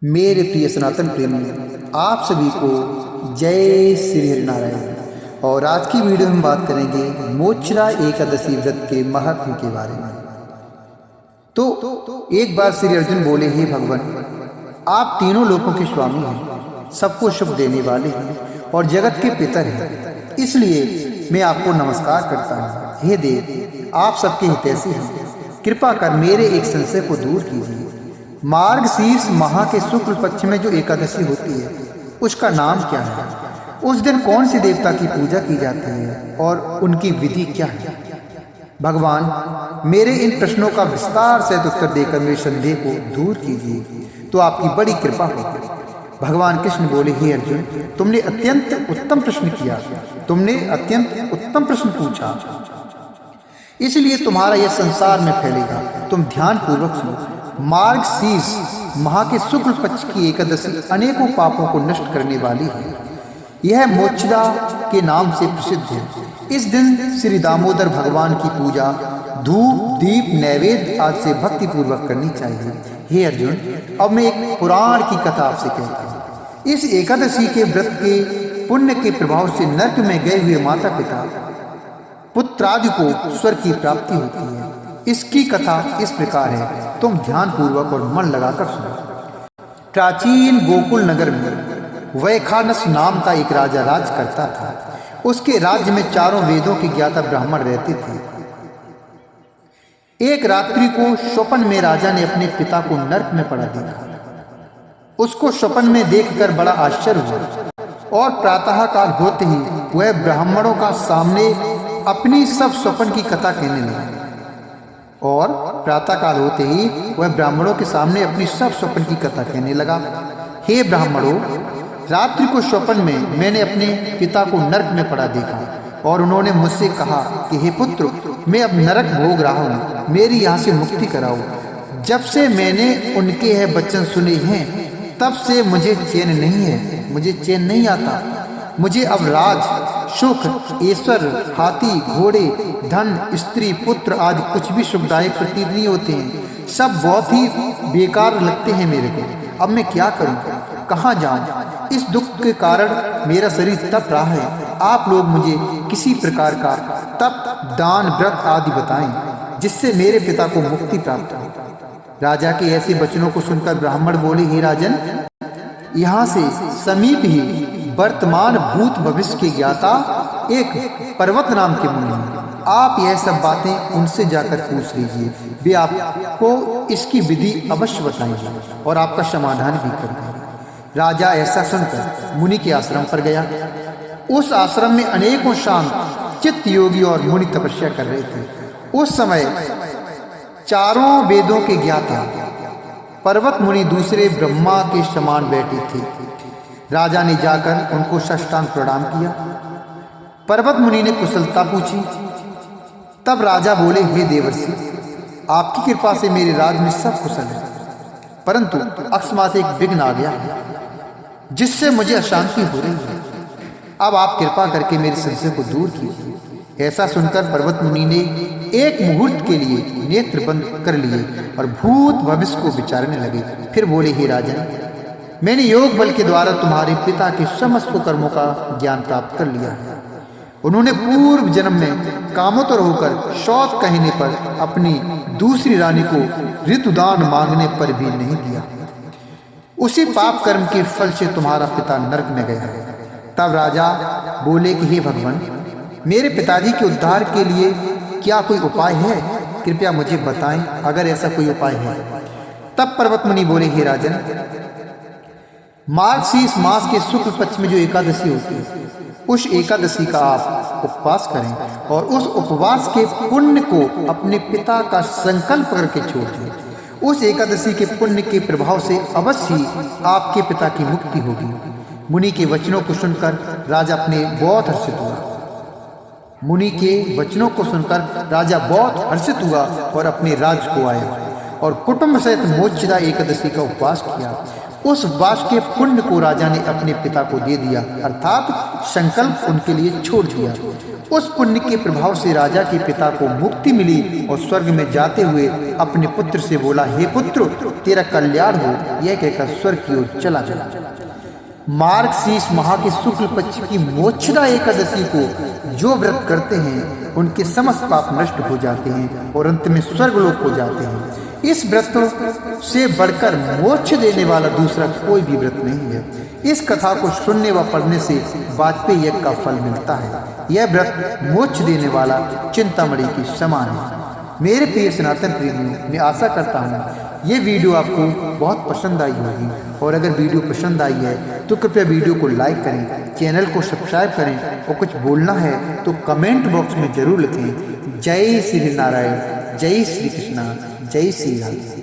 मेरे प्रिय सनातन प्रेमी, आप सभी को जय श्री हरिनारायण। और आज की वीडियो में बात करेंगे मोचरा एकादशी व्रत के महत्व के बारे में। तो एक बार श्री अर्जुन बोले, हे भगवान, आप तीनों लोकों के स्वामी हैं, सबको शुभ देने वाले हैं और जगत के पितर हैं, इसलिए मैं आपको नमस्कार करता हूँ। हे देव, आप सबके हितैषी हैं, कृपा कर मेरे एक संशय को दूर कीजिए। मार्गशीर्ष माह के शुक्ल पक्ष में जो एकादशी होती है उसका नाम क्या है? उस दिन कौन से देवता की पूजा की जाती है और उनकी विधि क्या है? भगवान, मेरे इन प्रश्नों का विस्तार से उत्तर देकर मेरे संदेह को दूर कीजिए, तो आपकी बड़ी कृपा होगी। भगवान कृष्ण बोले, हे अर्जुन, तुमने अत्यंत उत्तम प्रश्न किया, तुमने अत्यंत उत्तम प्रश्न पूछा, इसलिए तुम्हारा यह संसार में फैलेगा। तुम ध्यान पूर्वक सुनो। मार्गशीर्ष माह के शुक्ल पक्ष की एकादशी अनेकों पापों को नष्ट करने वाली है। यह मोचरा के नाम से प्रसिद्ध है। इस दिन श्री दामोदर भगवान की पूजा धूप दीप नैवेद्य आदि से भक्ति पूर्वक करनी चाहिए। हे अर्जुन, अब मैं एक पुराण की कथा आपसे कहता हूँ। इस एकादशी के व्रत के पुण्य के प्रभाव से नरक में गए हुए माता पिता पुत्रादि को स्वर्ग की प्राप्ति होती है। इसकी कथा इस प्रकार है, तुम ध्यान पूर्वक और मन लगाकर सुनो। प्राचीन गोकुल नगर में वैखानस नाम का एक राजा राज करता था। उसके राज्य में चारों वेदों के ज्ञाता ब्राह्मण रहते थे। एक रात्रि को स्वप्न में राजा ने अपने पिता को नरक में पड़ा देखा। उसको स्वप्न में देखकर बड़ा आश्चर्य हुआ और प्रातः काल होते ही वह ब्राह्मणों का सामने अपनी सब स्वप्न की कथा कहने लगा। और प्रातःकाल होते ही वह ब्राह्मणों के सामने अपनी सब स्वप्न की कथा कहने लगा। हे ब्राह्मणों, रात्रि को स्वप्न में मैंने अपने पिता को नरक में पड़ा देखा और उन्होंने मुझसे कहा कि हे पुत्र, मैं अब नरक भोग रहा हूँ, मेरी यहाँ से मुक्ति कराओ। जब से मैंने उनके यह वचन सुने हैं तब से मुझे चैन नहीं है, मुझे चैन नहीं आता। मुझे अब राज सुख ऐश्वर्य हाथी घोड़े धन स्त्री पुत्र आदि कुछ भी सुखदायक प्रतीत नहीं होते हैं। सब बहुत ही बेकार लगते हैं मेरे को। अब मैं क्या करूं, कहाँ जाऊं? इस दुख के कारण मेरा शरीर तप रहा है। आप लोग मुझे किसी प्रकार का तप दान व्रत आदि बताएं जिससे मेरे पिता को मुक्ति प्राप्त हो। राजा के ऐसे वचनों को सुनकर ब्राह्मण बोले, हे राजन, यहाँ से समीप ही वर्तमान भूत भविष्य के ज्ञाता एक पर्वत नाम के मुनि हैं। आप यह सब बातें उनसे जाकर पूछ लीजिए, वे आपको इसकी विधि अवश्य बताएंगे और आपका समाधान भी करेंगे। राजा ऐसा सुनकर मुनि के आश्रम पर गया। उस आश्रम में अनेकों शांत चित्त योगी और मुनि तपस्या कर रहे थे। उस समय चारों वेदों के ज्ञाता पर्वत मुनि दूसरे ब्रह्मा के समान बैठे थे। राजा ने जाकर उनको साष्टांग प्रणाम किया। पर्वत मुनि ने कुशलता पूछी। तब राजा बोले, हे देवर्षि, आपकी कृपा से मेरे राज में सब कुशल है, परंतु अकस्मात एक विघ्न आ गया है जिससे मुझे अशांति हो रही है। अब आप कृपा करके मेरे संशय को दूर कीजिए। ऐसा सुनकर पर्वत मुनि ने एक मुहूर्त के लिए नेत्र बंद कर लिए और भूत भविष्य को विचारने लगे। फिर बोले, हे राजन, मैंने योग बल के द्वारा तुम्हारे पिता के समस्त कर्मों का ज्ञान प्राप्त कर लिया है। उन्होंने पूर्व जन्म में कामोत्तर होकर शौच कहने पर अपनी दूसरी रानी को ऋतुदान मांगने पर भी नहीं दिया। उसी पाप कर्म के फल से तुम्हारा पिता नरक में गया है। तब राजा बोले कि हे भगवान, मेरे पिताजी के उद्धार के लिए क्या कोई उपाय है? कृपया मुझे बताएं अगर ऐसा कोई उपाय है। तब पर्वत मुनि बोले, हे राजन, मार्गशीर्ष मास के शुक्ल पक्ष में जो एकादशी होती है उस एकादशी का आप उपवास करें और उस उपवास के पुण्य को अपने पिता का संकल्प करके छोड़ दें। उस एकादशी के पुण्य के प्रभाव से अवश्य आपके पिता की मुक्ति होगी। मुनि के वचनों को सुनकर राजा अपने बहुत हर्षित हुआ। मुनि के वचनों को सुनकर राजा बहुत हर्षित हुआ और अपने राज्य को आया और कुटुंब सहित मोचरा एकादशी का उपवास किया। उस वास के पुण्य को राजा ने अपने पिता को दे दिया, अर्थात संकल्प उनके लिए छोड़ दिया। उस पुण्य के प्रभाव से राजा के पिता को मुक्ति मिली और स्वर्ग में जाते हुए अपने पुत्र से बोला, हे पुत्र, तेरा कल्याण हो। यह कहकर स्वर्ग की ओर चला गया। मार्गशीर्ष माह के शुक्ल पक्ष की मोक्षदा एकादशी को जो व्रत करते हैं उनके समस्त पाप नष्ट हो जाते हैं और अंत में स्वर्गलोक हो जाते हैं। इस व्रत से बढ़कर मोक्ष देने वाला दूसरा कोई भी व्रत नहीं है। इस कथा को सुनने व पढ़ने से वाजपेयी यज्ञ का फल मिलता है। यह व्रत मोक्ष देने वाला चिंतामणि के समान है। मेरे प्रिय सनातन प्रेमियों, मैं आशा करता हूँ ये वीडियो आपको बहुत पसंद आई होगी, और अगर वीडियो पसंद आई है तो कृपया वीडियो को लाइक करें, चैनल को सब्सक्राइब करें, और कुछ बोलना है तो कमेंट बॉक्स में जरूर लिखें। जय श्री नारायण, जय श्री कृष्णा, जय श्री राम।